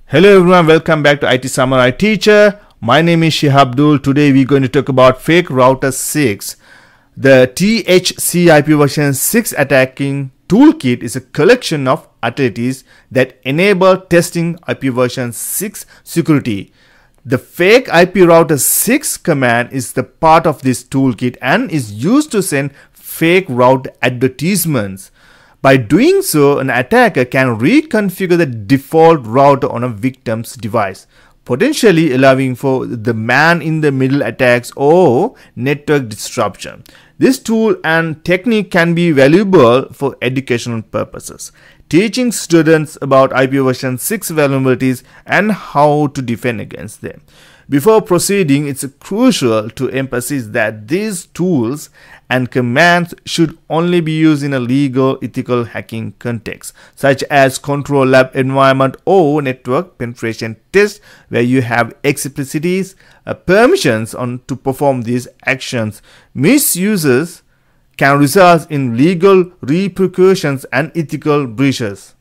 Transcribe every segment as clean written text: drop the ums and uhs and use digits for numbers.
Hello everyone, welcome back to IT Samurai Teacher. My name is Shihabdul. Today we're going to talk about Fake Router 6. The THC IPv6 attacking toolkit is a collection of utilities that enable testing IPv6 security. The fake IP router 6 command is the part of this toolkit and is used to send fake route advertisements. By doing so, an attacker can reconfigure the default router on a victim's device, potentially allowing for the man-in-the-middle attacks or network disruption. This tool and technique can be valuable for educational purposes, teaching students about IPv6 vulnerabilities and how to defend against them. Before proceeding, it's crucial to emphasize that these tools and commands should only be used in a legal, ethical hacking context, such as control lab environment or network penetration test, where you have explicit permissions to perform these actions. Misuses can result in legal repercussions and ethical breaches.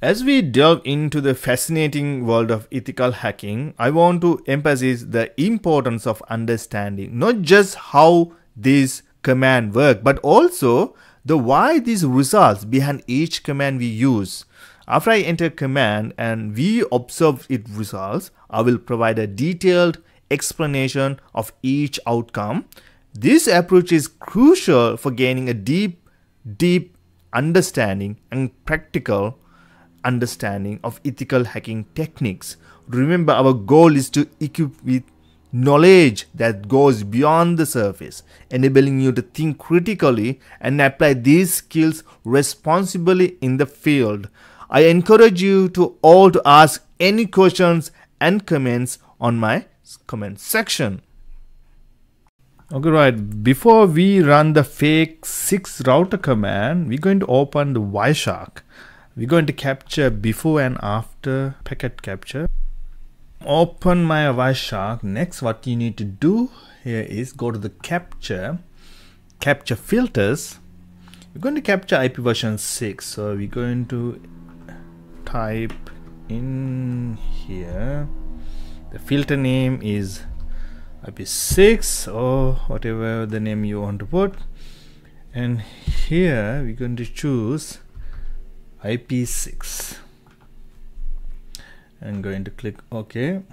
As we delve into the fascinating world of ethical hacking, I want to emphasize the importance of understanding not just how these commands work, but also the why these results behind each command we use. After I enter command and we observe its results, I will provide a detailed explanation of each outcome. This approach is crucial for gaining a deep understanding and practical understanding of ethical hacking techniques. Remember, our goal is to equip with knowledge that goes beyond the surface, enabling you to think critically and apply these skills responsibly in the field. I encourage you to all to ask any questions and comments on my comment section. Okay, right. Before we run the fake 6 router command, we're going to open the Wireshark. We're going to capture before and after packet capture. Open my Wireshark. Next, what you need to do here is go to the capture filters. We're going to capture IPv6. So we're going to type in here. The filter name is IP6 or whatever the name you want to put. And here we're going to choose IP6. I'm going to click OK.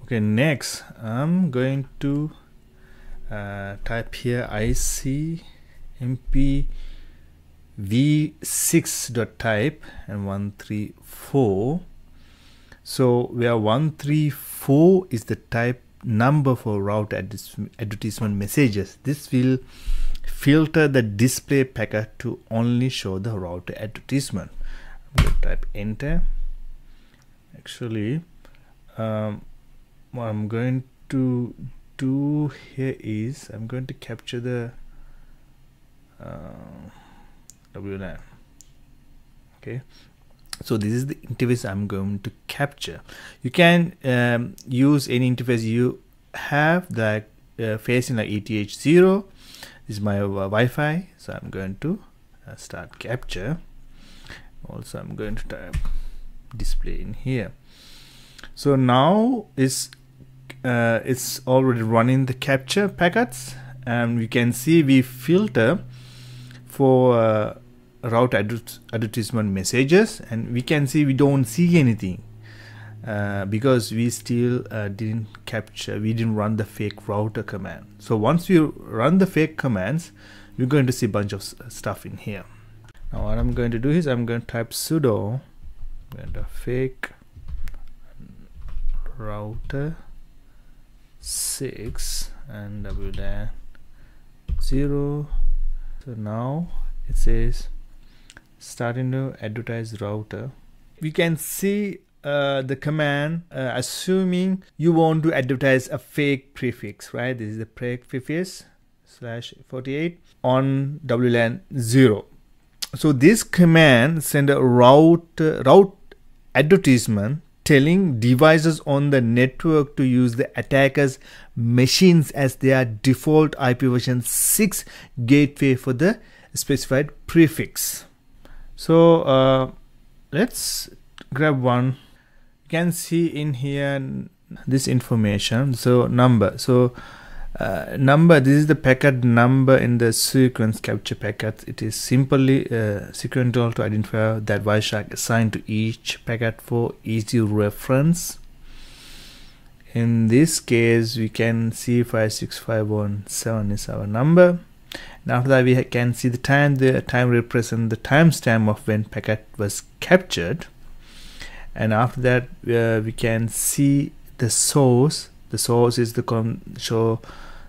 Okay, next I'm going to type here ICMPv6.type and 134. So where 134 is the type number for route advertisement messages, this will filter the display packet to only show the router advertisement. I'm going to type enter. Actually, what I'm going to do here is I'm going to capture the WLAN. Okay, so this is the interface I'm going to capture. You can use any interface you have, like facing like ETH0. This is my Wi-Fi, so I'm going to start capture. Also, I'm going to type display in here. So now it's already running the capture packets, and we can see we filter for route advertisement messages, and we can see we don't see anything because we still didn't run the fake router command. So once we run the fake commands, we're going to see a bunch of stuff in here. Now what I'm going to do is I'm going to type sudo and a fake router 6 and WLAN 0. So now it says starting to advertise router. We can see the command assuming you want to advertise a fake prefix, right? This is the prefix /48 on WLAN 0. So this command send a route advertisement telling devices on the network to use the attacker's machines as their default IPv6 gateway for the specified prefix. So let's grab one. You can see in here this information. So number. So number, this is the packet number in the sequence capture packet. It is simply sequential to identify that Wireshark assigned to each packet for easy reference. In this case, we can see 56517 is our number. And after that, we can see the time. The time represents the timestamp of when packet was captured. And after that, we can see the source. The source is the show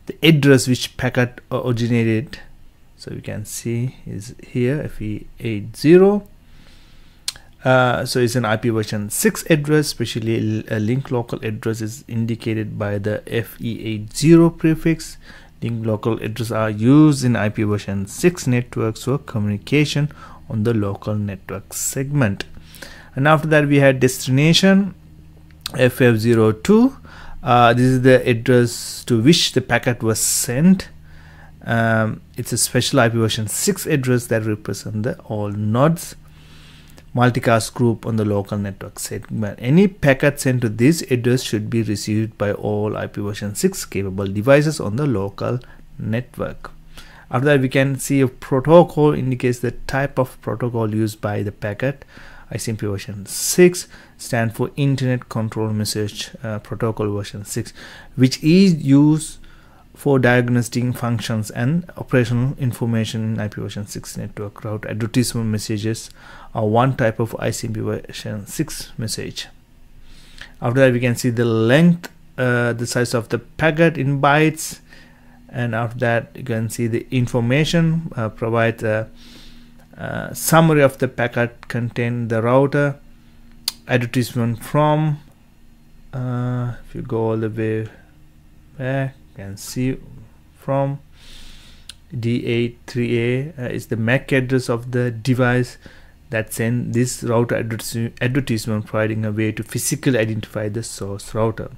the address which packet originated. So we can see is here FE80. So it's an IPv6 address, especially a link local address is indicated by the FE80 prefix. Link local address are used in IPv6 networks for communication on the local network segment. And after that, we had destination FF02. This is the address to which the packet was sent. It's a special IPv6 address that represents all nodes. Multicast group on the local network segment. Any packet sent to this address should be received by all IPv6 capable devices on the local network. After that, we can see a protocol indicates the type of protocol used by the packet. ICMP version 6 stands for Internet Control Message Protocol version 6, which is used for diagnostic functions and operational information in IPv6 network. Router advertisement messages are one type of ICMP version 6 message. After that, we can see the length, the size of the packet in bytes, and after that, you can see the information provides a summary of the packet contain the router advertisement from. If you go all the way back, you can see from D83A is the MAC address of the device that sends this router advertisement, providing a way to physically identify the source router.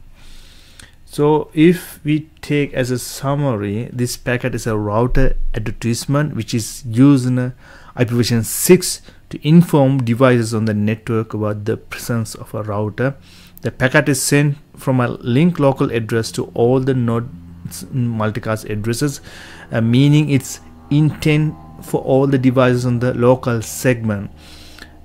So if we take as a summary, this packet is a router advertisement which is used in IPv6 to inform devices on the network about the presence of a router. The packet is sent from a link local address to all the nodes multicast addresses, meaning its intent for all the devices on the local segment.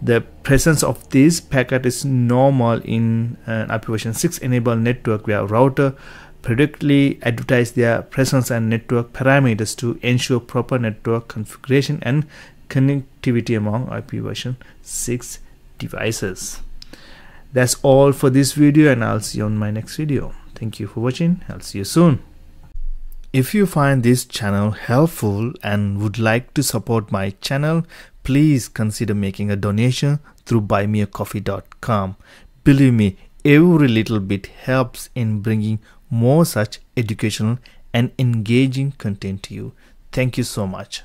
The presence of this packet is normal in an IPv6 enabled network where router predictably advertise their presence and network parameters to ensure proper network configuration and connectivity among IPv6 devices. That's all for this video, and I'll see you on my next video. Thank you for watching. I'll see you soon. If you find this channel helpful and would like to support my channel, please consider making a donation through buymeacoffee.com. Believe me, every little bit helps in bringing more such educational and engaging content to you. Thank you so much.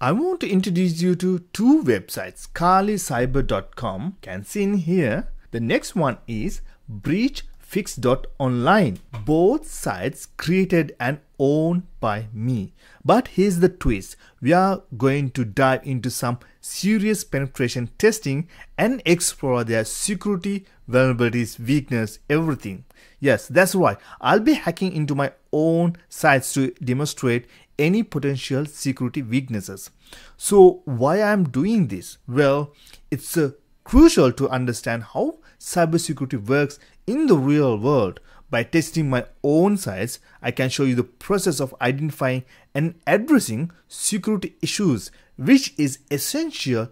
I want to introduce you to two websites, kalicyber.com, can see in here. The next one is breachfix.online. Both sites created and owned by me. But here's the twist. We are going to dive into some serious penetration testing and explore their security, vulnerabilities, weakness, everything. Yes, that's right. I'll be hacking into my own sites to demonstrate any potential security weaknesses. So why I'm doing this? Well, it's crucial to understand how cybersecurity works in the real world. By testing my own sites, I can show you the process of identifying and addressing security issues, which is essential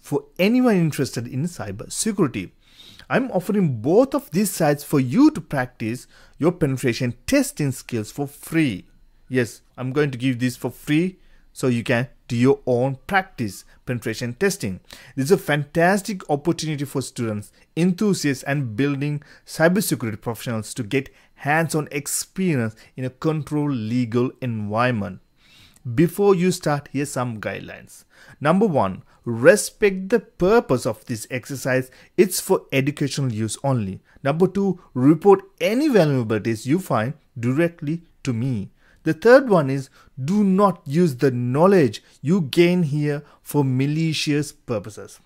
for anyone interested in cybersecurity. I'm offering both of these sites for you to practice your penetration testing skills for free. Yes, I'm going to give this for free so you can do your own practice penetration testing. This is a fantastic opportunity for students, enthusiasts, and building cybersecurity professionals to get hands-on experience in a controlled legal environment. Before you start, here's some guidelines. Number one, respect the purpose of this exercise. It's for educational use only. Number two, report any vulnerabilities you find directly to me. The third one is, do not use the knowledge you gain here for malicious purposes.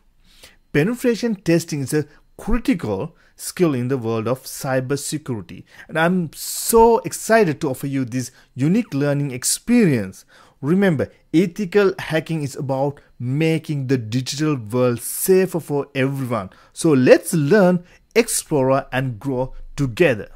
penetration testing is a critical skill in the world of cybersecurity, and I'm so excited to offer you this unique learning experience. Remember, ethical hacking is about making the digital world safer for everyone. So let's learn, explore, and grow together.